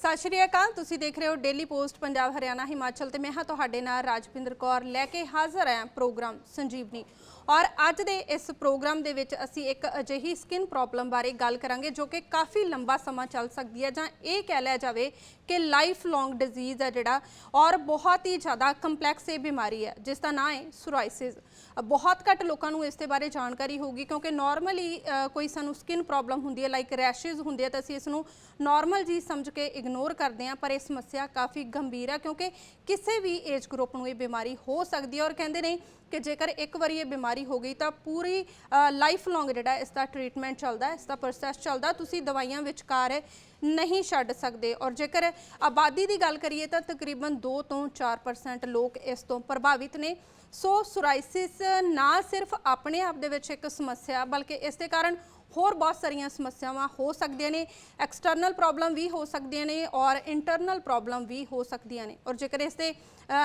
सत श्री अकाल। तुसीं देख रहे हो डेली पोस्ट पंजाब हरियाणा हिमाचल ते मैं हाँ तुहाडे नाल राजपिंदर कौर लैके हाज़र है प्रोग्राम संजीवनी। और अज दे इस प्रोग्राम दे विच असीं एक अजिही स्किन प्रॉब्लम बारे गल करांगे जो कि काफ़ी लंबा समा चल सकती है, जां ये कह लिया जाए कि लाइफ लॉन्ग डिजीज़ है जिहड़ा, और बहुत ही ज़्यादा कंपलैक्स ये बीमारी है जिसका नाम है सोराइसिस। बहुत घट लोगों को इस बारे जानकारी होगी क्योंकि नॉर्मली कोई सानू स्किन प्रॉब्लम होंदी है लाइक रैशिज होंदे है तो असीं इसनूं नॉर्मल जी समझ के इग्नोर करते हैं, पर यह समस्या काफ़ी गंभीर है क्योंकि किसी भी एज ग्रुप में ये बीमारी हो सकती है। और कहते नहीं कि जेकर एक बार ये बीमारी हो गई तो पूरी लाइफ लॉन्ग जिहड़ा इसका ट्रीटमेंट चलता है, इसका प्रोसैस चलता, तुसीं दवाइयां विचकार नहीं छड्ड सकते। और जेकर आबादी की गल करिए तो तकरीबन 2 ਤੋਂ 4% लोग इस तो प्रभावित ने। सो सोराइसिस ना सिर्फ अपने आप दे विच एक समस्या बल्कि इस दे कारण होर बहुत सारिया समस्यावां हो सकदियां ने, एक्सटर्नल प्रॉब्लम भी हो सकदियां ने और इंटरनल प्रॉब्लम भी हो सकदियां ने। और जेकर इसके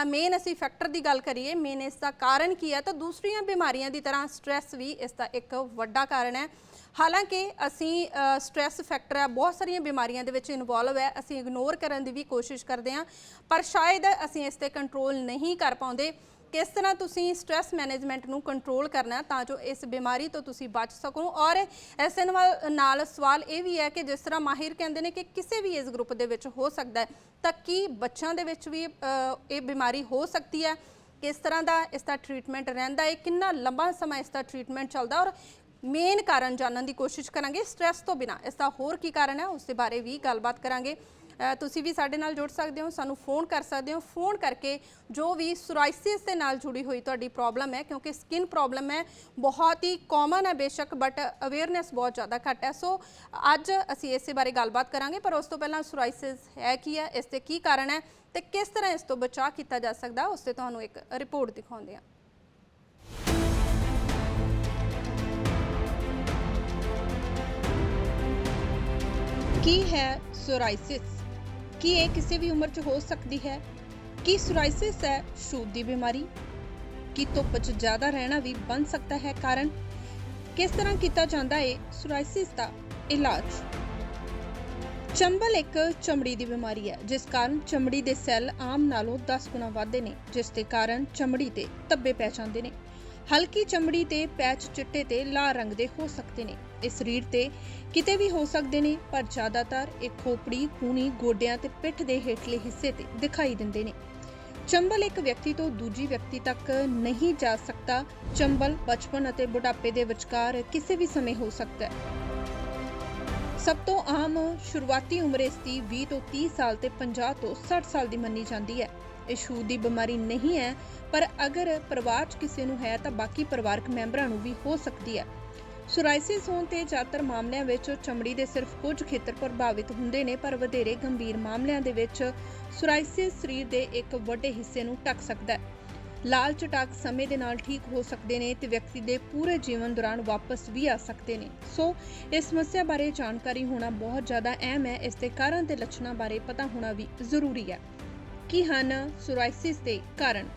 मेन असी फैक्टर की गल करिए, मेन इसका कारण की है तो दूसरिया बीमारियां की तरह स्ट्रैस भी इसका एक वड्डा कारण है। हालांकि असी स्ट्रैस फैक्टर है बहुत सारिया बीमारियां दे विच इनवॉल्व है, असी इग्नोर करने की भी कोशिश करते हैं पर शायद असी इस ते कंट्रोल नहीं कर पाते। किस तरह तुसी स्ट्रैस मैनेजमेंट नूं कंट्रोल करना है तां जो इस बीमारी तो तुसी बच सको। और इस नाल सवाल ये भी है कि जिस तरह माहिर कहते हैं कि किसी भी एज ग्रुप दे विच हो सकता है, तो की बच्चों दे विच भी ये बीमारी हो सकती है, किस तरह का इसका ट्रीटमेंट रहिंदा है, कितना लंबा समय इसका ट्रीटमेंट चलता, और मेन कारण जानने की कोशिश करांगे। स्ट्रैस तो बिना इसका होर की कारण है उस बारे भी गलबात करांगे। तुसी भी साडे नाल जुड़ सकते हो, सानू फोन कर सकते हो, फोन करके जो भी सोराइसिस के नाल जुड़ी हुई तुहाडी प्रॉब्लम है, क्योंकि स्किन प्रॉब्लम है बहुत ही कॉमन है बेशक बट अवेयरनेस बहुत ज़्यादा घट है। सो अज असी इस बारे गलबात करांगे, पर उस तो पहला सोराइसिस है की है, इसके की कारण है तो किस तरह इस तो बचाव किया जा सकता, उससे तुहानू एक रिपोर्ट दिखाउंदे हां। की है सोराइसिस? कि ये किसी भी उम्र च हो सकती है? कि सोराइसिस है छूत की बीमारी? कि धुप च ज़्यादा रहना भी बन सकता है कारण? किस तरह किया जाता है सोराइसिस का इलाज? चंबल एक चमड़ी की बीमारी है जिस कारण चमड़ी के सैल आम नालों 10 गुना वधदे ने, जिस दे कारण चमड़ी ते धब्बे पै जांदे ने। हल्की चमड़ी ते पैच चिट्टे ते लाल रंग दे हो सकते हैं। इस शरीर ते किते भी हो सकते हैं, पर ज़्यादातर एक खोपड़ी, कूनी, गोडियां ते पिठ दे हेठले हिस्से ते दिखाई दिंदे ने। चंबल एक व्यक्ति तो दूजी व्यक्ति तक नहीं जा सकता। चंबल बचपन अते बुढ़ापे दे विचकार किसी भी समय हो सकता है। सब तो आम शुरुआती उम्र इसकी 20 ਤੋਂ 30 साल ते 50 ਤੋਂ 60 साल की मनी जाती है। ये छूत की बीमारी नहीं है, पर अगर परिवार च किसी नूं है तो बाकी परिवारक मैंबरां नूं भी हो सकती है। सोराइसिस होने ते ज़्यादातर मामलों में चमड़ी के सिर्फ कुछ खेत्र प्रभावित होंदे ने, पर वधेरे गंभीर मामलों दे विच सोराइसिस शरीर के एक वड्डे हिस्से नूं ढक सकता है। लाल चटाक समय दे नाल ठीक हो सकते हैं तो व्यक्ति के पूरे जीवन दौरान वापस भी आ सकते हैं। सो इस समस्या बारे जानकारी होना बहुत ज़्यादा अहम है। इसके कारण ते लक्षणों बारे पता होना भी जरूरी है। की हन सोराइसिस के कारण?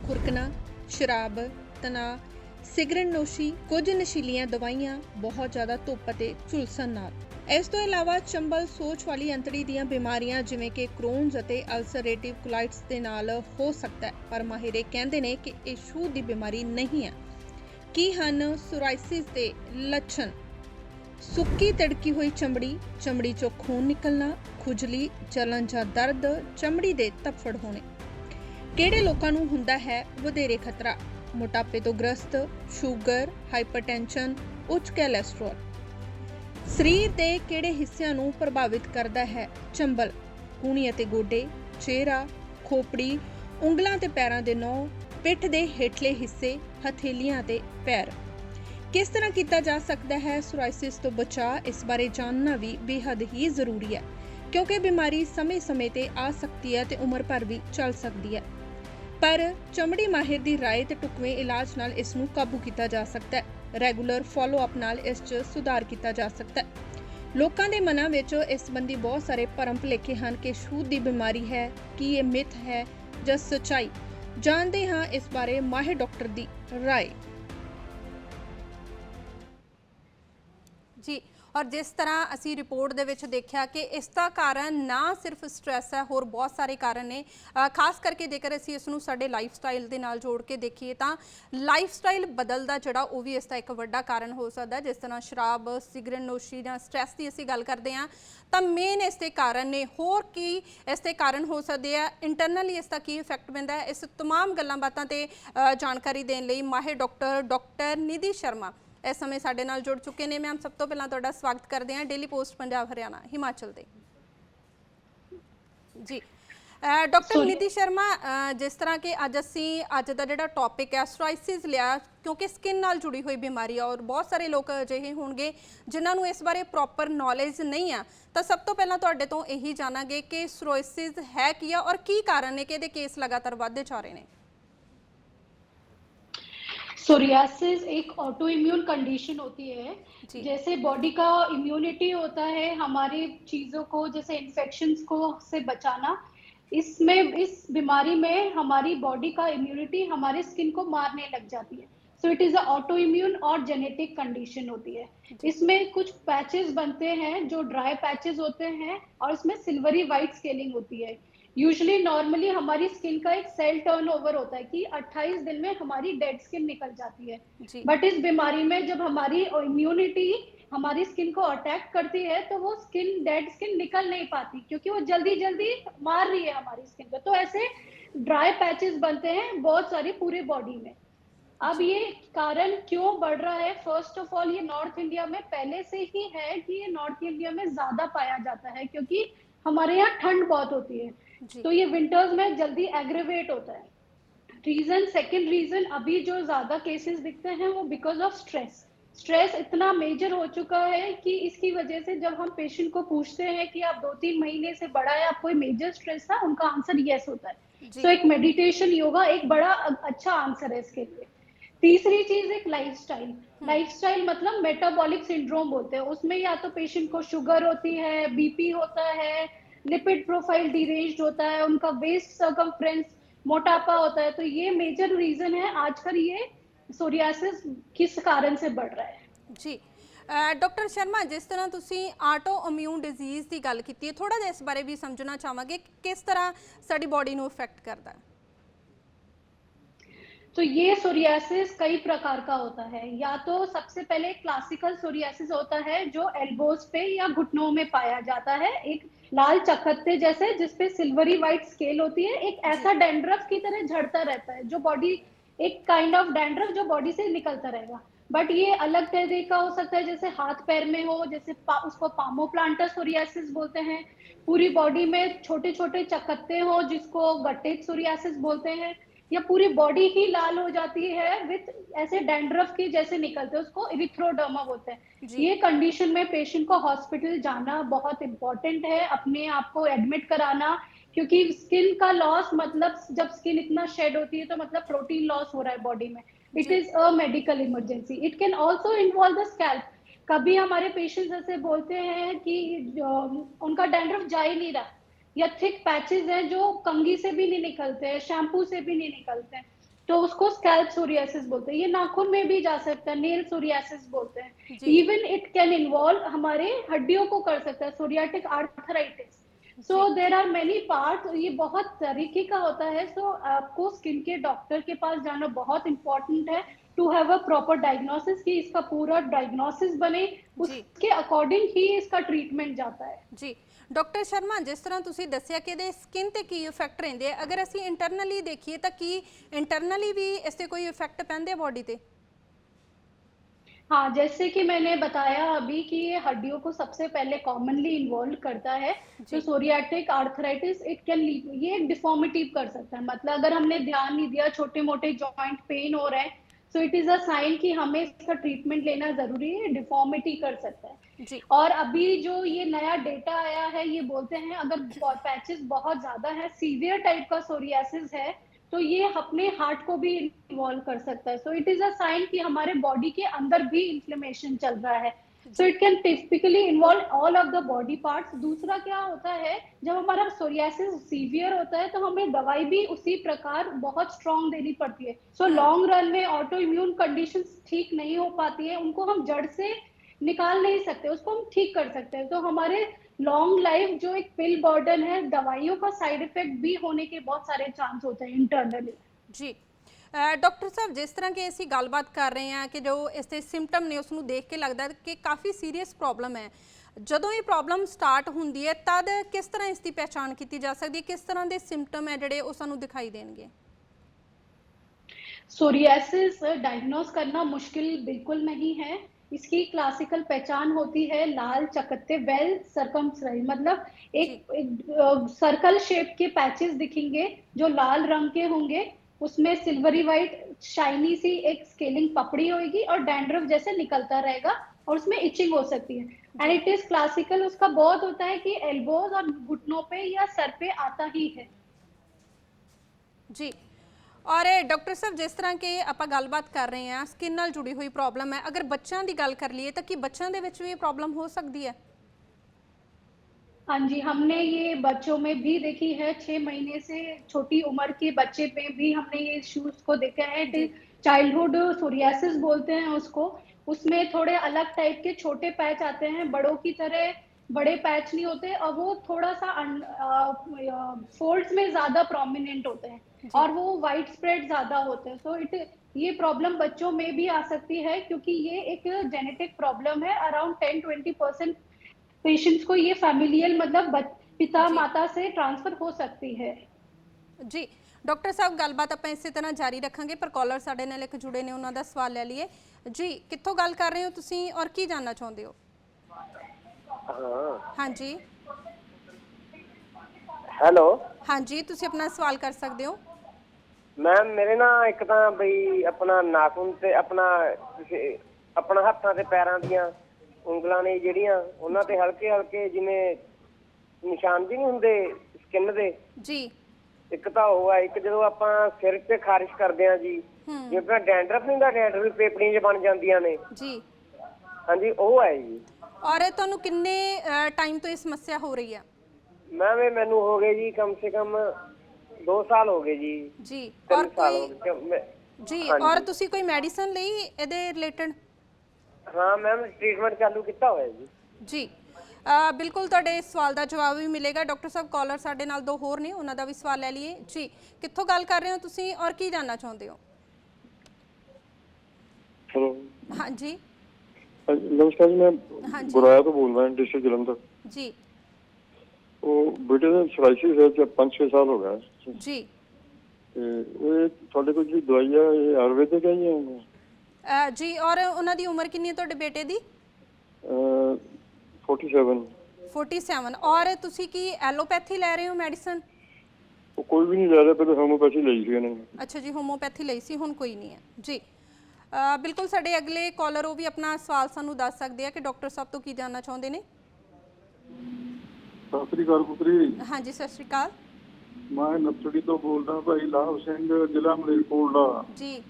खुरकना, शराब, तनाव, सिगरेट नोशी, कुछ नशीलियां दवाइयां, बहुत ज़्यादा धुप ते झुलसन नाल। इस तो इलावा चंबल सोच वाली अंतड़ी दीयां बीमारियां जिवें कि क्रोन्स अते अल्सरेटिव कोलाइटिस दे नाल हो सकता है, पर माहिर कहते हैं कि यह छूत की बीमारी नहीं है। की हन सोराइसिस के लक्षण? सुक्की तिड़की हुई चमड़ी, चमड़ी चों खून निकलना, खुजली, जलन जां दर्द, चमड़ी दे धफ्फड़ होने। किहड़े लोकां नूं हुंदा है वधेरे खतरा? मोटापे तो ग्रस्त, शूगर, हाइपरटेंशन, उच्च कैलेस्ट्रॉल। शरीर के किहड़े हिस्सिਆਂ ਨੂੰ प्रभावित करता है चंबल? कूहनी अते गोडे, चेहरा, खोपड़ी, ਉਂਗਲਾਂ ਤੇ ਪੈਰਾਂ ਦੇ ਨੌਂ, पिठ के हेठले हिस्से, हथेलियां ते पैर। किस तरह किया जा सकता है सोराइसिस तो बचाव? इस बारे जानना भी बेहद ही जरूरी है क्योंकि बीमारी समय समय ते आ सकती है तो उम्र भर भी चल सकती है, पर चमड़ी माहिर की राय ते ढुकवें इलाज नाल इस नूं काबू किया जा सकता है। रेगूलर फॉलो अप नाल इस च सुधार किया जा सकता है। लोगों के मनां विच इस संबंधी बहुत सारे भरम भुलेखे हैं कि छूत की बीमारी है, कि ये मिथ है जां सच्चाई। जानते हाँ इस बारे माहिर डॉक्टर की राय। जी, और जिस तरह असी रिपोर्ट दे विच देखा कि इसका कारण ना सिर्फ स्ट्रैस है, होर बहुत सारे कारण ने। खास करके जेकर असी इसनूं साडे लाइफ स्टाइल दे नाल जोड़ के देखिए तो लाइफ स्टाइल बदलदा जिहड़ा वो भी इसका एक वड्डा कारण हो सकता है। जिस तरह शराब, सिगरेट नोशी या स्ट्रैस की असी गल करते हैं तो मेन इसके कारण ने, होर की इसके कारण हो सकते हैं, इंटरनली इसका की इफैक्ट पैंदा है। इस तमाम गल्लां बातां ते जानकारी देने लई माहिर डॉक्टर निधि शर्मा इस समय साडे नाल जुड़ चुके हैं। मैम, सब तो पहला तुहाडा स्वागत करते हैं डेली पोस्ट पंजाब हरियाणा हिमाचल दे। जी डॉक्टर निधि शर्मा, जिस तरह के अज असी अज का जिहड़ा टॉपिक है सोराइसिस लिया, क्योंकि स्किन नाल जुड़ी हुई बीमारी है और बहुत सारे लोग अजिहे होणगे जिन्होंने इस बारे प्रॉपर नॉलेज नहीं है। तो सब तो पहला तुहाडे तो यही जानांगे कि सोराइसिस है की है और की कारण ने कि इहदे केस लगातार वधदे जा रहे हैं। सोरियासिस एक ऑटो इम्यून कंडीशन होती है। जैसे बॉडी का इम्यूनिटी होता है हमारी चीजों को, जैसे इन्फेक्शंस को से बचाना, इसमें इस बीमारी में हमारी बॉडी का इम्यूनिटी हमारे स्किन को मारने लग जाती है। So it is a auto immune और जेनेटिक कंडीशन होती है। इसमें कुछ पैचेस बनते हैं जो ड्राई पैचेस होते हैं और इसमें सिल्वरी वाइट स्केलिंग होती है। यूजुअली नॉर्मली हमारी स्किन का एक सेल टर्नओवर होता है कि 28 दिन में हमारी डेड स्किन निकल जाती है। बट इस बीमारी में जब हमारी इम्यूनिटी हमारी स्किन को अटैक करती है तो वो स्किन, डेड स्किन निकल नहीं पाती क्योंकि वो जल्दी जल्दी मार रही है हमारी स्किन को। तो ऐसे ड्राई पैचेस बनते हैं बहुत सारी पूरे बॉडी में। अब ये कारण क्यों बढ़ रहा है? फर्स्ट ऑफ ऑल, ये नॉर्थ इंडिया में पहले से ही है कि ये नॉर्थ इंडिया में ज्यादा पाया जाता है क्योंकि हमारे यहाँ ठंड बहुत होती है, तो ये विंटर्स में जल्दी एग्रेवेट होता है। रीजन, सेकेंड रीजन अभी जो ज्यादा केसेस दिखते हैं वो बिकॉज ऑफ स्ट्रेस। स्ट्रेस इतना मेजर हो चुका है कि इसकी वजह से जब हम पेशेंट को पूछते हैं कि आप 2-3 महीने से बड़ा है, आप कोई मेजर स्ट्रेस था, उनका आंसर यस होता है। तो एक मेडिटेशन, योगा एक बड़ा अच्छा आंसर है इसके लिए। तीसरी चीज एक लाइफस्टाइल। लाइफस्टाइल मतलब मेटाबॉलिक सिंड्रोम बोलते हैं। उसमें या तो पेशेंट को शुगर होती है, बीपी होता है, लिपिड प्रोफाइल डिरेंज्ड होता है, उनका वेस्ट सर्कमफ्रेंस, मोटापा होता है। तो ये मेजर रीजन है आजकल ये सोरियासिस किस कारण से बढ़ रहा है। जी डॉक्टर शर्मा, जिस तरह तुसी ऑटो इम्यून डिजीज की गल की है, थोड़ा जिहा इस बारे भी समझना चाहांगे किस तरह साडी बॉडी नूं इफेक्ट करता है। तो ये सोरियासिस कई प्रकार का होता है। या तो सबसे पहले क्लासिकल सोरियासिस होता है जो एल्बोज पे या घुटनों में पाया जाता है, एक लाल चकत्ते जैसे जिसपे सिल्वरी व्हाइट स्केल होती है, एक ऐसा डैंड्रफ की तरह झड़ता रहता है जो बॉडी, एक काइंड ऑफ डैंड्रफ जो बॉडी से निकलता रहेगा। बट ये अलग तरह का हो सकता है, जैसे हाथ पैर में हो, जैसे उसको पामोप्लांटर सोरियासिस बोलते हैं। पूरी बॉडी में छोटे छोटे चकत्ते हो जिसको गट्टेज सोरियासिस बोलते हैं, या पूरी बॉडी ही लाल हो जाती है विथ ऐसे डैंड्रफ के जैसे निकलते हैं, उसको इरिथ्रोडर्मा बोलते हैं। ये कंडीशन में पेशेंट को हॉस्पिटल जाना बहुत इंपॉर्टेंट है, अपने आप को एडमिट कराना, क्योंकि स्किन का लॉस मतलब जब स्किन इतना शेड होती है तो मतलब प्रोटीन लॉस हो रहा है बॉडी में। It is a medical emergency. It can also involve the scalp. कभी हमारे पेशेंट्स ऐसे बोलते हैं कि उनका डैंड्रफ जा ही नहीं रहा, या थिक पैचेस हैं जो कंघी से भी नहीं निकलते हैं, शैम्पू से भी नहीं निकलते हैं, तो उसको स्कैल्प सोरियासिस बोलते हैं। ये नाखून में भी जा सकता है, नेल सोरियासिस बोलते हैं। इवन इट कैन इन्वॉल्व हमारे हड्डियों को कर सकता है, psoriatic arthritis. So there are many part, ये बहुत तरीके का होता है। सो आपको स्किन के डॉक्टर के पास जाना बहुत इंपॉर्टेंट है to have a proper diagnosis, कि इसका पूरा डायग्नोसिस बने, उसके अकॉर्डिंग ही इसका ट्रीटमेंट जाता है। जी डॉक्टर शर्मा, जिस तरह तुसी दस्सिया कि इहदे स्किन ते की इफेक्ट रहिंदे, अगर असी इंटरनली देखिए तो की इंटरनली भी इससे कोई इफेक्ट पैंदे बॉडी ते? हाँ, जैसे कि मैंने बताया अभी कि ये हड्डियों को सबसे पहले कॉमनली इन्वॉल्व करता है। तो psoriatic arthritis it can lead, ये एक डिफॉर्मिटी कर सकता है। मतलब अगर हमने ध्यान नहीं दिया, छोटे मोटे जॉइंट पेन हो रहे हैं, so it is a sign कि हमें इसका ट्रीटमेंट लेना जरूरी है, डिफॉर्मिटी कर सकता है। और अभी जो ये नया डेटा आया है, ये बोलते हैं अगर पैचेस बहुत ज्यादा है, सीवियर टाइप का सोरियासिस है, तो ये अपने हार्ट को भी इन्वॉल्व कर सकता है। So it is a sign कि हमारे बॉडी के अंदर भी इन्फ्लेमेशन चल रहा है। So it can typically involve all of the body parts. दूसरा क्या होता है, जब हमारा सोरियासिस सीवियर होता है तो हमें दवाई भी उसी प्रकार बहुत स्ट्रॉन्ग देनी पड़ती है। सो लॉन्ग रन में ऑटो इम्यून कंडीशंस ठीक नहीं हो पाती है, उनको हम जड़ से निकाल नहीं सकते, उसको हम ठीक कर सकते हैं। तो हमारे लॉन्ग लाइफ जो एक पिल बर्डन है, दवाइयों का साइड इफेक्ट भी होने के बहुत सारे चांस होते हैं इंटरनली। जी डॉक्टर साहब, जिस तरह की ਅਸੀਂ ਗੱਲਬਾਤ ਕਰ ਰਹੇ ਹਾਂ ਕਿ ਜੋ ਇਸ ਦੇ ਸਿੰਪਟਮ ਨੇ ਉਸ ਨੂੰ ਦੇਖ ਕੇ ਲੱਗਦਾ ਹੈ ਕਿ ਕਾਫੀ ਸੀਰੀਅਸ ਪ੍ਰੋਬਲਮ ਹੈ। ਜਦੋਂ ਇਹ ਪ੍ਰੋਬਲਮ ਸਟਾਰਟ ਹੁੰਦੀ ਹੈ ਤਦ ਕਿਸ ਤਰ੍ਹਾਂ ਇਸ ਦੀ ਪਹਿਚਾਣ ਕੀਤੀ ਜਾ ਸਕਦੀ ਹੈ, ਕਿਸ ਤਰ੍ਹਾਂ ਦੇ ਸਿੰਪਟਮ ਹੈ ਜਿਹੜੇ ਉਹ ਸਾਨੂੰ ਦਿਖਾਈ ਦੇਣਗੇ? सोरियासिस डायग्नोस करना मुश्किल बिल्कुल नहीं है। इसकी क्लासिकल पहचान होती है लाल चकत्ते वेल सर्कमस्क्राइब, मतलब एक सर्कल शेप के पैचेस दिखेंगे जो लाल रंग के होंगे, उसमें सिल्वरी वाइट शाइनी सी एक स्केलिंग पपड़ी होगी और डैंड्रफ जैसे निकलता रहेगा और उसमें इचिंग हो सकती है। And it is classical. उसका बहुत होता है कि एल्बोज और घुटनों पे या सर पे आता ही है। जी और डॉक्टर साहब, जिस तरह के आप गलबात कर रहे हैं स्किन नाल जुड़ी हुई प्रॉब्लम है, अगर बच्चों की गल कर लीए तो कि बच्चों के विच भी प्रॉब्लम हो सकती है? हाँ जी, हमने ये बच्चों में भी देखी है। 6 महीने से छोटी उम्र के बच्चे पे भी हमने ये इश्यूज को देखा है। चाइल्डहुड सोरियासिस बोलते हैं उसको। उसमें थोड़े अलग टाइप के छोटे पैच आते हैं, बड़ों की तरह बड़े पैच नहीं होते, और वो थोड़ा सा फोल्ड्स में ज्यादा प्रोमिनेंट होते हैं और वो वाइड स्प्रेड ज्यादा होते हैं। सो ये प्रॉब्लम बच्चों में भी आ सकती है क्योंकि ये एक जेनेटिक प्रॉब्लम है। अराउंड 10-20% पेशेंट्स को ये फैमिलियल, मतलब पिता माता से ट्रांसफर हो सकती है। जी डॉक्टर साहब, गलबात आप इस तरह जारी रखेंगे, पर कॉलर साडे नाल एक जुड़े ने, उन्हों का सवाल ले लीए। जी कित्थों गल कर रहे हो तुसीं और की जानना चाहते हो? हाँ जी हेलो। हाँ जी, तुसीं अपना सवाल कर सकते हो। मैम मेरे ना एक तो बई अपना नाखून ते अपना हत्थां ते पैरां दियां ਉਂਗਲਾਂ ने ਜਿਹੜੀਆਂ ਉਹਨਾਂ ਤੇ ਹਲਕੇ ਹਲਕੇ ਜਿਵੇਂ ਨਿਸ਼ਾਨ ਵੀ ਨਹੀਂ ਹੁੰਦੇ ਸਕਿਨ ਦੇ ਜੀ। ਇੱਕ ਤਾਂ ਉਹ ਆ, ਇੱਕ ਜਦੋਂ ਆਪਾਂ ਸਿਰ ਤੇ ਖਾਰਿਸ਼ ਕਰਦੇ ਆ ਜੀ, ਜੇ ਆਪਣਾ ਡੈਂਡਰਫ ਨਹੀਂ ਹੁੰਦਾ, ਡੈਂਡਰਫ ਪੇਪੜੀਆਂ ਜਿਹਾ ਬਣ ਜਾਂਦੀਆਂ ਨੇ ਜੀ। ਹਾਂਜੀ ਉਹ ਹੈ ਜੀ। ਔਰ ਤੁਹਾਨੂੰ ਕਿੰਨੇ ਟਾਈਮ ਤੋਂ ਇਹ ਸਮੱਸਿਆ ਹੋ ਰਹੀ ਹੈ? ਮੈਮ ਇਹ ਮੈਨੂੰ ਹੋ ਗਏ ਜੀ ਕਮ ਸੇ ਕਮ 2 ਸਾਲ ਹੋ ਗਏ ਜੀ। ਜੀ 3 ਸਾਲ ਹੋ ਗਏ ਜੀ। ਔਰ ਤੁਸੀਂ ਕੋਈ ਮੈਡੀਸਨ ਲਈ ਇਹਦੇ ਰਿਲੇਟਡ? हाँ मैम ट्रीटमेंट चालू किया हुआ है जी। जी बिल्कुल तुहाडे सवाल का जवाब भी मिलेगा। डॉक्टर साहब कॉलर साडे नाल 2 होर ने, उन्हां दा भी सवाल ले लीए। जी कित्थों गल कर रहे हो तुसीं और की जानना चाहते हो? हेलो हाँ जी नमस्कार जी, मैं हाँ जी। गुराया तो बोल रहा हूँ, डिस्ट्रिक्ट जलंधर। जी वो बेटे ने सोराइसिस है, 5-6 साल हो गया जी। ये थोड़े को जी दवाई है, ये आयुर्वेदिक है या जी और उन्हां दी उम्र कितनी है तुहाडे बेटे दी? 47। 47। और तुसी की एलोपैथी ले रहे हो मेडिसिन? वो कोई भी नहीं ले रहा, पहले होम्योपैथी ली थी इन्होंने। अच्छा जी, होम्योपैथी ਲਈ ਸੀ, ਹੁਣ ਕੋਈ ਨਹੀਂ ਹੈ ਜੀ। ਬਿਲਕੁਲ ਸਾਡੇ ਅਗਲੇ ਕਾਲਰ ਉਹ ਵੀ ਆਪਣਾ ਸਵਾਲ ਸਾਨੂੰ ਦੱਸ ਸਕਦੇ ਆ ਕਿ ਡਾਕਟਰ ਸਾਹਿਬ ਤੋਂ ਕੀ ਜਾਨਣਾ ਚਾਹੁੰਦੇ ਨੇ। ਸਤਿ ਸ੍ਰੀ ਅਕਾਲ ਪੁੱਤਰੀ। ਹਾਂਜੀ ਸਤਿ ਸ਼੍ਰੀ ਅਕਾਲ। ਮੈਂ ਨਪਸੜੀ ਤੋਂ ਬੋਲਦਾ ਭਾਈ ਲਾਭ ਸਿੰਘ, ਜ਼ਿਲ੍ਹਾ ਮਲੇਰਕੋਟਲਾ ਜੀ।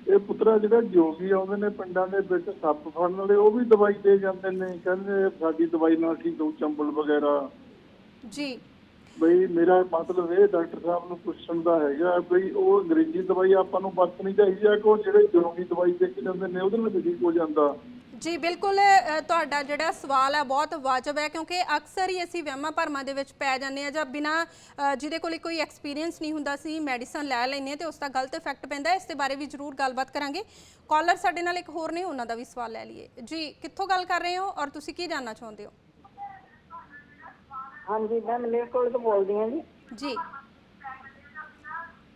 ਇਹ ਪੁੱਤਰਾ ਜਿਹੜਾ ਜੋਗੀ ਆਉਂਦੇ ਨੇ ਪਿੰਡਾਂ ਦੇ ਵਿੱਚ ਸੱਪ ਫੜਨ ਵਾਲੇ, ਉਹ ਵੀ ਦਵਾਈ ਦੇ ਜਾਂਦੇ ਨੇ, ਕਹਿੰਦੇ ਸਾਡੀ ਦਵਾਈ ਨਾਲ ਠੀਕ ਹੋ, ਚੰਬਲ ਵਗੈਰਾ। ਜੀ ਬਈ ਮੇਰਾ ਮਤਲਬ ਇਹ ਡਾਕਟਰ ਸਾਹਿਬ ਨੂੰ ਪੁੱਛਣ ਦਾ ਹੈਗਾ ਬਈ ਉਹ ਅੰਗਰੇਜ਼ੀ ਦਵਾਈ ਆਪਾਂ ਨੂੰ ਵਰਤਣੀ ਚਾਹੀਦੀ ਹੈ ਕਿ ਉਹ ਜਿਹੜੇ ਜੋਗੀ ਦਵਾਈ ਦੇ ਕੇ ਜਾਂਦੇ ਨੇ ਉਹਦੇ ਨਾਲ ਵੀ ਠੀਕ ਹੋ ਜਾਂਦਾ? ਜੀ ਬਿਲਕੁਲ ਤੁਹਾਡਾ ਜਿਹੜਾ ਸਵਾਲ ਹੈ ਬਹੁਤ ਵਾਜਬ ਹੈ, ਕਿਉਂਕਿ ਅਕਸਰ ਹੀ ਅਸੀਂ ਵਹਿਮਾਂ ਭਰਮਾਂ ਦੇ ਵਿੱਚ ਪੈ ਜਾਂਦੇ ਹਾਂ ਜਾਂ ਬਿਨਾਂ ਜਿਹਦੇ ਕੋਲ ਕੋਈ ਐਕਸਪੀਰੀਅੰਸ ਨਹੀਂ ਹੁੰਦਾ ਸੀ ਮੈਡੀਸਨ ਲੈ ਲੈਂਦੇ ਹਾਂ ਤੇ ਉਸ ਦਾ ਗਲਤ ਇਫੈਕਟ ਪੈਂਦਾ। ਇਸ ਦੇ ਬਾਰੇ ਵੀ ਜ਼ਰੂਰ ਗੱਲਬਾਤ ਕਰਾਂਗੇ। ਕਾਲਰ ਸਾਡੇ ਨਾਲ ਇੱਕ ਹੋਰ ਨੇ, ਉਹਨਾਂ ਦਾ ਵੀ ਸਵਾਲ ਲੈ ਲਈਏ। ਜੀ ਕਿੱਥੋਂ ਗੱਲ ਕਰ ਰਹੇ ਹੋ ਔਰ ਤੁਸੀਂ ਕੀ ਜਾਨਣਾ ਚਾਹੁੰਦੇ ਹੋ? हाँ जी, मैं मलेरकोट तो बोल दी हूँ जी।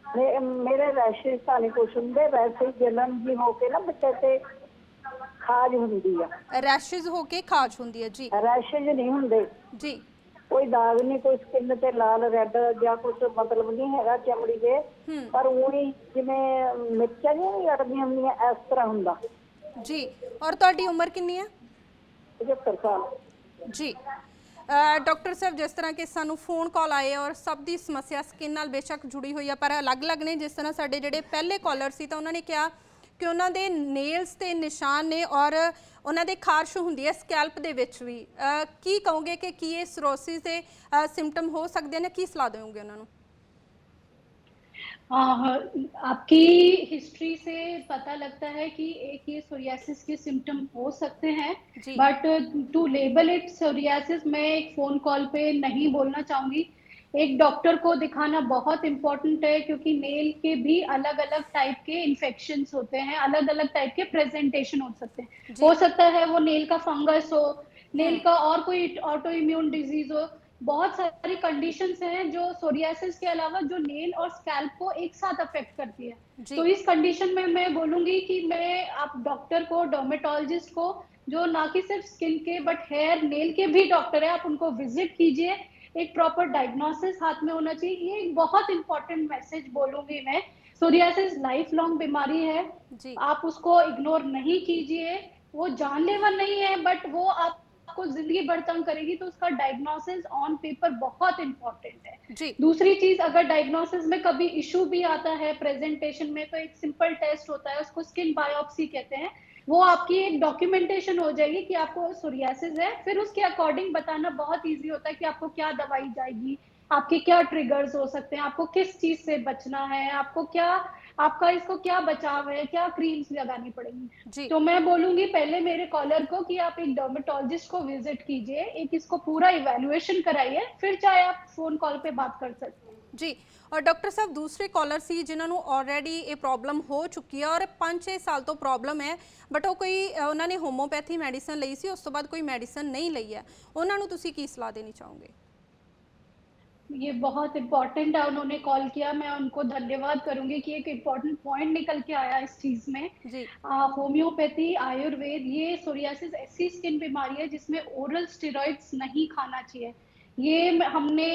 जी मेरे रैशेज तो नहीं कुछ होंगे, वैसे जलन जी होके ना बच्चे से खाज होंगी है। रैशेज होके खाज होंगी है जी। रैशेज नहीं होंगे जी, कोई दाग नहीं, कोई स्किन ते लाल रेड या कुछ मतलब नहीं है चमड़ी के, पर वही जिवें मिर्चा नहीं अड़दियां होंदियां इस तरह हुंदा जी। और तुहाडी उम्र कितनी है? 75 साल जी। डॉक्टर साहब जिस तरह के सानू फोन कॉल आए और सब की समस्या स्किन नाल बेशक जुड़ी हुई है, पर अलग अलग ने। जिस तरह साडे जिहड़े पहले कॉलर सी तो उन्होंने कहा कि उन्होंने नेल्स ते निशान ने और उन्होंने खारिश हुंदी है स्कैल्प दे विच भी। की कहोगे कि की ये सिरोसिस के सिम्पटम हो सकते हैं, की सलाह दोगे उन्होंने? आपकी हिस्ट्री से पता लगता है कि एक ये सोरियासिस के सिम्टम हो सकते हैं, but to label it psoriasis मैं एक फोन कॉल पे नहीं बोलना चाहूंगी। एक डॉक्टर को दिखाना बहुत इंपॉर्टेंट है, क्योंकि नेल के भी अलग अलग टाइप के इन्फेक्शंस होते हैं, अलग अलग टाइप के प्रेजेंटेशन हो सकते हैं। हो सकता है वो नेल का फंगस हो, नेल का और कोई ऑटो इम्यून डिजीज हो। बहुत सारी कंडीशंस हैं जो सोरियासिस के अलावा जो नेल और स्कैल्प को एक साथ अफेक्ट करती है। तो इस कंडीशन में मैं बोलूंगी कि मैं आप डॉक्टर को, डर्मेटोलॉजिस्ट को, जो ना कि सिर्फ स्किन के बट हेयर नेल के भी डॉक्टर है, आप उनको विजिट कीजिए। एक प्रॉपर डायग्नोसिस हाथ में होना चाहिए। ये एक बहुत इंपॉर्टेंट मैसेज बोलूंगी मैं। सोरियासिस लाइफ लॉन्ग बीमारी है, आप उसको इग्नोर नहीं कीजिए। वो जानलेवा नहीं है, बट वो आपको जिंदगी भर तंग करेगी, तो उसका डायग्नोसिस ऑन पेपर बहुत इंपॉर्टेंट है। दूसरी चीज, अगर डायग्नोसिस में कभी इशू भी आता है प्रेजेंटेशन में, तो एक सिंपल टेस्ट होता है, उसको स्किन बायोप्सी कहते हैं। वो आपकी एक डॉक्यूमेंटेशन हो जाएगी कि आपको सोरियासिस है। फिर उसके अकॉर्डिंग बताना बहुत इजी होता है कि आपको क्या दवाई जाएगी, आपके क्या ट्रिगर्स हो सकते हैं, आपको किस चीज से बचना है, आपको क्या, आपका इसको क्या बचाव है, क्या क्रीम्स लगानी पड़ेंगी। तो मैं बोलूंगी पहले मेरे कॉलर को कि आप एक डर्मेटोलॉजिस्ट को विजिट कीजिए, एक इसको पूरा इवैल्यूएशन कराइए, फिर चाहे आप फोन कॉल पे बात कर सकते हैं। जी। और डॉक्टर साहब दूसरे कॉलर सी जिन्होंने ऑलरेडी ये प्रॉब्लम हो चुकी है और 5-6 साल तो प्रॉब्लम है, बट वो कोई उन्होंने होम्योपैथी मैडिसिन ਲਈ ਸੀ, ਉਸ ਤੋਂ ਬਾਅਦ ਕੋਈ ਮੈਡੀਸਿਨ ਨਹੀਂ ਲਈ ਹੈ, ਉਹਨਾਂ ਨੂੰ ਤੁਸੀਂ ਕੀ ਸਲਾਹ ਦੇਣੀ ਚਾਹੋਗੇ? ये बहुत इम्पोर्टेंट है, उन्होंने कॉल किया, मैं उनको धन्यवाद करूंगी कि एक इम्पोर्टेंट पॉइंट निकल के आया इस चीज में। होम्योपैथी, आयुर्वेद, ये सोरियासिस ऐसी स्किन बीमारी है जिसमें ओरल स्टेरॉइड्स नहीं खाना चाहिए। ये हमने,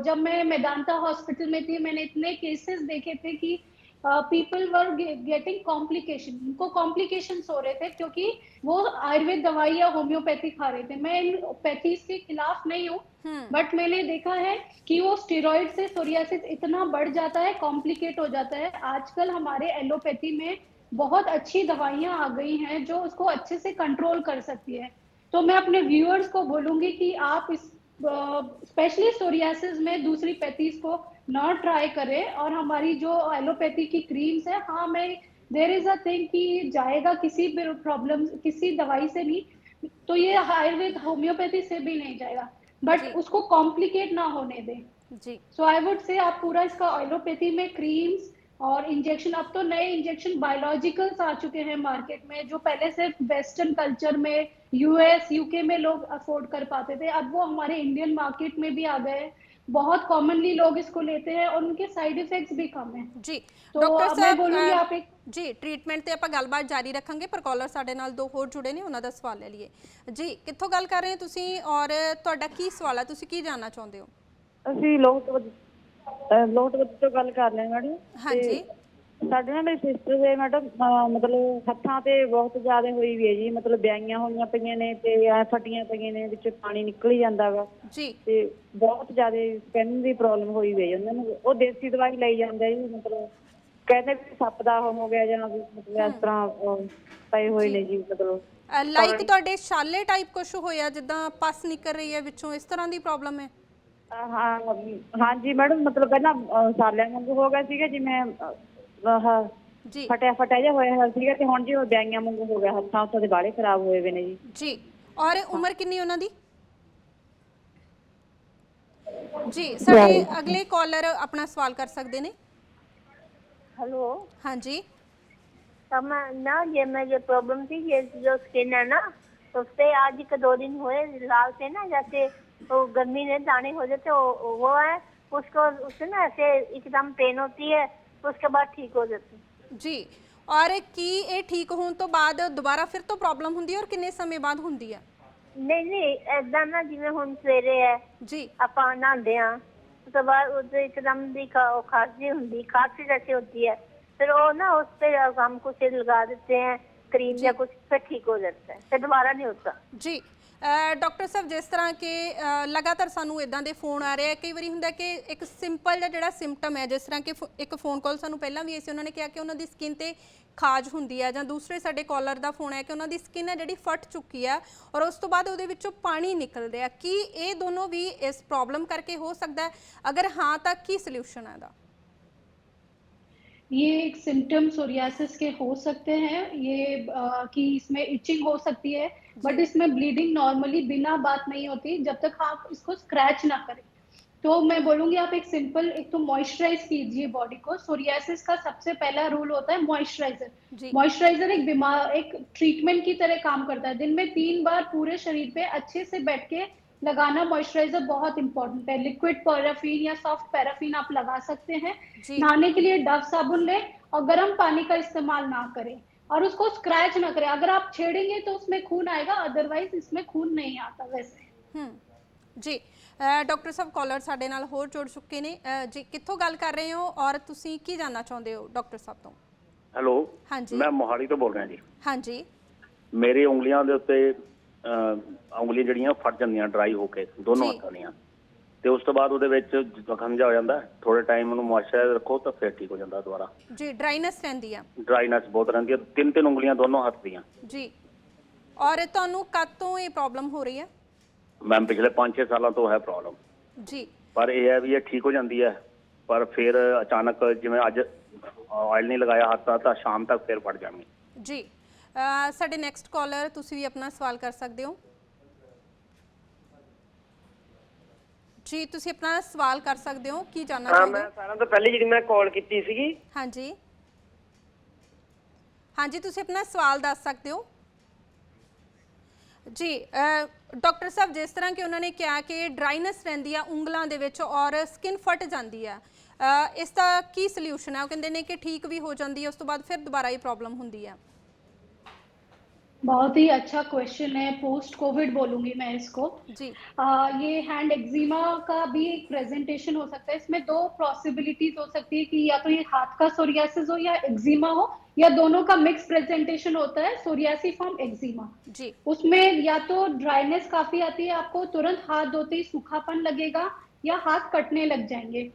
जब मैं मेदांता हॉस्पिटल में थी, मैंने इतने केसेस देखे थे कि पीपल वर गेटिंग कॉम्प्लिकेशन, उनको कॉम्प्लिकेशंस हो रहे थे क्योंकि वो आयुर्वेद दवाई या होम्योपैथी खा रहे थे। मैं इन पैथीज के खिलाफ नहीं हूँ, बट मैंने देखा है कि वो स्टेरॉइड से सोरियासिस इतना बढ़ जाता है, कॉम्प्लिकेट हो जाता है। आजकल हमारे एलोपैथी में बहुत अच्छी दवाइयां आ गई हैं जो उसको अच्छे से कंट्रोल कर सकती है। तो मैं अपने व्यूअर्स को बोलूंगी कि आप इस स्पेशली सोरियासिस में दूसरी पैथीज को ना ट्राई करें। और हमारी जो एलोपैथी की क्रीम्स है, हाँ मैं, देयर इज अ थिंग कि जाएगा किसी भी प्रॉब्लम, किसी दवाई से नहीं, तो ये आयुर्वेद होम्योपैथी से भी नहीं जाएगा, बट उसको कॉम्प्लिकेट ना होने दें। जी, सो आई वुड से आप पूरा इसका एलोपैथी में क्रीम्स और इंजेक्शन, अब तो नए इंजेक्शन बायोलॉजिकल्स आ चुके हैं मार्केट में, जो पहले सिर्फ वेस्टर्न कल्चर में, यूएस, यूके में लोग अफोर्ड कर पाते थे, अब वो हमारे इंडियन मार्केट में भी आ गए। बहुत कॉमनली लोग इसको लेते हैं और उनके साइड इफेक्ट्स भी कम हैं। जी तो डॉक्टर साहब, मैं बोलूंगी आप एक जी ट्रीटमेंट ਤੇ ਆਪਾਂ ਗੱਲਬਾਤ ਜਾਰੀ ਰੱਖਾਂਗੇ, ਪਰ ਕਾਲਰ ਸਾਡੇ ਨਾਲ ਦੋ ਹੋਰ ਜੁੜੇ ਨੇ, ਉਹਨਾਂ ਦਾ ਸਵਾਲ ਲੈ ਲਈਏ। ਜੀ, ਕਿੱਥੋਂ ਗੱਲ ਕਰ ਰਹੇ ਹੋ ਤੁਸੀਂ ਔਰ ਤੁਹਾਡਾ ਕੀ ਸਵਾਲ ਹੈ, ਤੁਸੀਂ ਕੀ ਜਾਨਣਾ ਚਾਹੁੰਦੇ ਹੋ? ਅਸੀਂ ਲੋਟਵੱਦ ਤੋਂ ਗੱਲ ਕਰ ਰਹੇ ਮੈਡਮ। ਹਾਂਜੀ, ਸਾਡੇ ਨਾਲ ਮੇਰੀ ਸਿਸਟਰ ਦੇ ਮੈਡਮ ਮਤਲਬ ਹੱਥਾਂ ਤੇ ਬਹੁਤ ਜ਼ਿਆਦਾ ਹੋਈ ਵੀ ਹੈ ਜੀ, ਮਤਲਬ ਵਿਆਹੀਆਂ ਹੋਈਆਂ ਪਈਆਂ ਨੇ ਤੇ ਫਟੀਆਂ ਪਈਆਂ ਨੇ, ਵਿੱਚ ਪਾਣੀ ਨਿਕਲ ਹੀ ਜਾਂਦਾ ਵਾ ਜੀ, ਤੇ ਬਹੁਤ ਜ਼ਿਆਦਾ ਸਕਿਨ ਦੀ ਪ੍ਰੋਬਲਮ ਹੋਈ ਵੀ ਹੈ ਉਹਨਾਂ ਨੂੰ। ਉਹ ਦੇਸੀ ਦਵਾਈ ਲਈ ਜਾਂਦੇ ਜੀ, ਮਤਲਬ ਕਹਿੰਦੇ ਵੀ ਸੱਪ ਦਾ ਹੋ ਗਿਆ ਜਾਂ ਮਤਲਬ ਇਸ ਤਰ੍ਹਾਂ ਪਏ ਹੋਏ ਨੇ ਜੀ, ਮਤਲਬ ਲਾਈਕ ਤੁਹਾਡੇ ਛਾਲੇ ਟਾਈਪ ਕੁਝ ਹੋਇਆ, ਜਿੱਦਾਂ ਪਸ ਨਿਕਲ ਰਹੀ ਹੈ ਵਿੱਚੋਂ, ਇਸ ਤਰ੍ਹਾਂ ਦੀ ਪ੍ਰੋਬਲਮ ਹੈ? ਹਾਂਜੀ ਮੈਡਮ, ਮਤਲਬ ਪਹਿਲਾਂ ਸਾਲਿਆਂ ਵਾਂਗੂ ਹੋ ਗਿਆ ਸੀਗਾ, ਜਿਵੇਂ ਫਟਿਆ ਜਿਹਾ ਹੋਇਆ ਸੀਗਾ, ਤੇ ਹੁਣ ਜੀ ਉਹ ਵਿਆਹੀਆਂ ਵਾਂਗੂ ਹੋ ਗਿਆ, ਹੱਥਾਂ ਉੱਥੋਂ ਦੇ ਬਾਲੇ ਖਰਾਬ ਹੋਏ ਵੇ ਨੇ ਜੀ। ਜੀ, ਔਰ ਉਮਰ ਕਿੰਨੀ ਉਹਨਾਂ ਦੀ? ਜੀ, ਸਾਡੇ ਅਗਲੇ ਕਾਲਰ ਆਪਣਾ ਸਵਾਲ ਕਰ ਸਕਦੇ ਨੇ। हेलो, हाँ जी, ना ये प्रॉब्लम थी, ये जो स्किन है ना, तो उस पे आज 1-2 दिन हुए लाल से ना, जैसे वो गर्मी में दाने हो जाते, वो है उसको, उससे ना ऐसे एकदम पेन होती है, उसके बाद ठीक हो जाती जी। और की ये ठीक होने तो बाद दोबारा फिर तो प्रॉब्लम हुंदी है, और कितने समय बाद हुंदी है? नहीं ऐसा ना, जिवें हुण सवेरे है जी, आपां नहांदे हां, तो बाद एकदम दी खांसी हुंदी, खांसी जैसी होती है, फिर वो ना उस पे हम कुछ लगा देते हैं क्रीम या कुछ, फिर ठीक हो जाता है, फिर दोबारा नहीं होता जी। डॉक्टर साहब, जिस तरह के लगातार सानू इदां दे फोन आ रहे हैं, कई बारी हुंदा कि एक सिंपल जिहड़ा सिम्पटम है, जिस तरह के एक फोन कॉल सानू पहलां भी आई सी, उन्होंने कहा कि उन्हां दी स्किन ते खाज हुंदी है, जां दूसरे साडे कॉलर दा फोन है कि उन्हां दी स्किन है जिहड़ी फट चुकी है और उस तो बाद उहदे विचों पानी निकल रहा है। की ये दोनों भी इस प्रॉब्लम करके हो सकता है? अगर हाँ, तो की सल्यूशन है इहदा? ये एक सिम्टम सोरियासिस के हो सकते हैं, ये कि इसमें इचिंग हो सकती है, बट इसमें ब्लीडिंग नॉर्मली बिना बात नहीं होती जब तक आप इसको स्क्रैच ना करें। तो मैं बोलूंगी आप एक सिंपल, एक तो मॉइस्चराइज कीजिए बॉडी को। सोरियासिस का सबसे पहला रूल होता है मॉइस्चराइजर। मॉइस्चराइजर एक ट्रीटमेंट की तरह काम करता है। दिन में 3 बार पूरे शरीर पे अच्छे से बैठ के लगाना मॉइस्चराइजर बहुत इंपॉर्टेंट है। लिक्विड पैराफिन या सॉफ्ट पैराफिन आप लगा सकते हैं। नहाने के लिए डव साबुन लें और गर्म पानी का इस्तेमाल ना करें और उसको स्क्रैच ना करें। अगर आप छेड़ेंगे तो उसमें खून आएगा, अदरवाइज इसमें खून नहीं आता वैसे। जी डॉक्टर साहब कॉलर साडे नाल होर जुड़ चुके ने जी, कित्थों गल कर रहे हो और तुसी की जानना चाहते हो डॉक्टर साहब तो? हेलो, हाँ जी, मैं मोहाली तो बोल रहा जी। हाँ जी, मेरी उंगलियां दे उत्ते उंगलियां जड़ियां फट जांदियां ड्राई होके दोनों हत्थां ਦੀਆਂ ਤੇ ਉਸ ਤੋਂ ਬਾਅਦ ਉਹਦੇ ਵਿੱਚ ਜ਼ਖਮ ਜਿਹਾ ਹੋ ਜਾਂਦਾ। ਥੋੜੇ ਟਾਈਮ ਉਹਨੂੰ ਮੋਇਸਚਰਾਈਜ਼ਰ ਰੱਖੋ ਤਾਂ ਫਿਰ ਠੀਕ ਹੋ ਜਾਂਦਾ ਦੁਬਾਰਾ। ਜੀ ਡਰਾਈਨੈਸ ਰਹਿੰਦੀ ਆ? ਡਰਾਈਨੈਸ ਬਹੁਤ ਰਹਿੰਦੀ ਹੈ, 3 ਉਂਗਲੀਆਂ ਦੋਨੋਂ ਹੱਥ ਦੀਆਂ। ਜੀ, ਔਰ ਤੁਹਾਨੂੰ ਕਦ ਤੋਂ ਇਹ ਪ੍ਰੋਬਲਮ ਹੋ ਰਹੀ ਹੈ? ਮੈਮ ਪਿਛਲੇ 5-6 ਸਾਲਾਂ ਤੋਂ ਹੈ ਪ੍ਰੋਬਲਮ ਜੀ। ਪਰ ਇਹ ਹੈ ਵੀ ਇਹ ਠੀਕ ਹੋ ਜਾਂਦੀ ਹੈ, ਪਰ ਫਿਰ ਅਚਾਨਕ ਜਿਵੇਂ ਅੱਜ ਆਇਲ ਨਹੀਂ ਲਗਾਇਆ ਹੱਥ ਦਾ ਤਾਂ ਸ਼ਾਮ ਤੱਕ ਫਿਰ ਫਟ ਜਾਣਗੇ। ਜੀ ਸਾਡੇ ਨੈਕਸਟ ਕਾਲਰ, ਤੁਸੀਂ ਵੀ ਆਪਣਾ ਸਵਾਲ ਕਰ ਸਕਦੇ ਹੋ ਜੀ, ਤੁਸੀਂ ਆਪਣਾ ਸਵਾਲ ਕਰ ਸਕਦੇ ਹੋ, ਕੀ ਜਾਣਨਾ ਚਾਹੁੰਦੇ ਹੋ? ਮੈਂ ਸਾਰਿਆਂ ਤੋਂ ਪਹਿਲੇ ਜਿਹੜੀ ਮੈਂ ਕਾਲ ਕੀਤੀ ਸੀਗੀ। ਹਾਂਜੀ ਹਾਂਜੀ, ਤੁਸੀਂ ਆਪਣਾ ਸਵਾਲ ਦੱਸ ਸਕਦੇ ਹੋ ਜੀ। ਡਾਕਟਰ ਸਾਹਿਬ ਜਿਸ ਤਰ੍ਹਾਂ ਕਿ ਉਹਨਾਂ ਨੇ ਕਿਹਾ ਕਿ ਡਰਾਈਨੈਸ ਰਹਿੰਦੀ ਆ ਉਂਗਲਾਂ ਦੇ ਵਿੱਚ ਔਰ ਸਕਿਨ ਫਟ ਜਾਂਦੀ ਹੈ, ਇਸ ਦਾ ਕੀ ਸੋਲੂਸ਼ਨ ਹੈ? ਉਹ ਕਹਿੰਦੇ ਨੇ ਕਿ ਠੀਕ ਵੀ ਹੋ ਜਾਂਦੀ ਹੈ, ਉਸ ਤੋਂ ਬਾਅਦ ਫਿਰ ਦੁਬਾਰਾ ਹੀ ਪ੍ਰੋਬਲਮ ਹੁੰਦੀ ਹੈ। बहुत ही अच्छा क्वेश्चन है, पोस्ट कोविड बोलूंगी मैं इसको जी। ये हैंड एक्जिमा का भी एक प्रेजेंटेशन हो सकता है। इसमें 2 पॉसिबिलिटीज हो सकती है कि या तो ये हाथ का सोरियासिस हो या एक्जिमा हो, या दोनों का मिक्स प्रेजेंटेशन होता है सोरियासिफॉर्म एक्जिमा जी। उसमें या तो ड्राइनेस काफी आती है, आपको तुरंत हाथ धोते ही सूखापन लगेगा या हाथ कटने लग जाएंगे।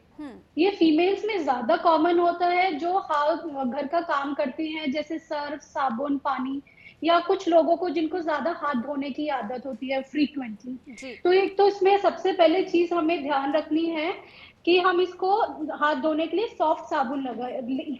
ये फीमेल्स में ज्यादा कॉमन होता है जो हाथ घर का काम करती हैं, जैसे सर्फ, साबुन, पानी, या कुछ लोगों को जिनको ज्यादा हाथ धोने की आदत होती है फ्रीक्वेंटली। तो एक तो इसमें सबसे पहले चीज हमें ध्यान रखनी है कि हम इसको हाथ धोने के लिए सॉफ्ट साबुन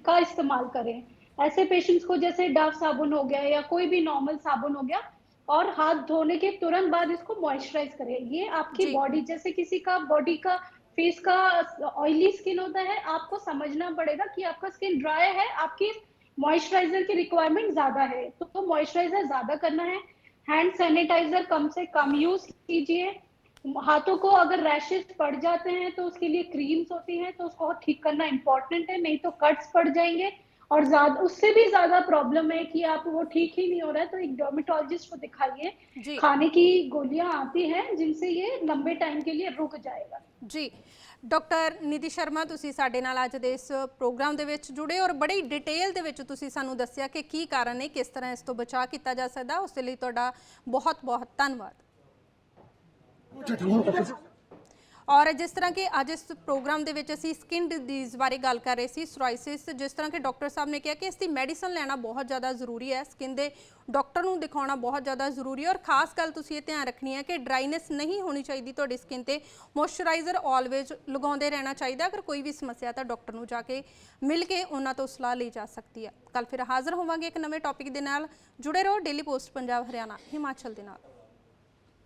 का इस्तेमाल करें। ऐसे पेशेंट्स को जैसे डव साबुन हो गया या कोई भी नॉर्मल साबुन हो गया, और हाथ धोने के तुरंत बाद इसको मॉइस्चराइज करें। ये आपकी बॉडी, जैसे किसी का बॉडी का फेस का ऑयली स्किन होता है, आपको समझना पड़ेगा कि आपका स्किन ड्राई है, आपकी मॉइस्चराइजर की रिक्वायरमेंट ज्यादा है, तो मॉइस्चराइजर ज्यादा करना है। हैंड सैनिटाइजर कम से कम यूज कीजिए। हाथों को अगर रैशेस पड़ जाते हैं तो उसके लिए क्रीम्स होती हैं, तो उसको ठीक करना इंपॉर्टेंट है, नहीं तो कट्स पड़ जाएंगे। और ज्यादा, उससे भी ज्यादा प्रॉब्लम है कि आप वो ठीक ही नहीं हो रहा है, तो एक डर्मेटोलॉजिस्ट को दिखाइए। खाने की गोलियां आती हैं जिनसे ये लंबे टाइम के लिए रुक जाएगा। जी डॉक्टर निधि शर्मा, तुसी साडे नाल अज दे इस प्रोग्राम दे विच जुड़े और बड़ी डिटेल दे विच तुसी सानू दस्सिया कि की कारण है, किस तरह इस तो बचाव किया जा सकता। उस लई तुहाडा बहुत बहुत धन्नवाद। और जिस तरह कि अज इस प्रोग्राम के असी स्किन डिजीज़ बारे गल कर रहे थे, सोराइसिस, जिस तरह के डॉक्टर साहब ने कहा कि इसकी मैडिसन लेना बहुत ज़्यादा जरूरी है, स्किन के डॉक्टर को दिखाना बहुत ज़्यादा जरूरी है। और खास गल तुसीं ये ध्यान रखनी है कि ड्राइनेस नहीं होनी चाहिए तुहाडी स्किन ते, मॉइस्चराइजर ऑलवेज लगाते रहना चाहिए। अगर कोई भी समस्या तो डॉक्टर को जाके मिल के उन्होंने तो सलाह ली जा सकती है। कल फिर हाज़र होवांगे एक नवे टॉपिक के नाल। जुड़े रहो डेली पोस्ट पंजाब हरियाणा हिमाचल के नाल।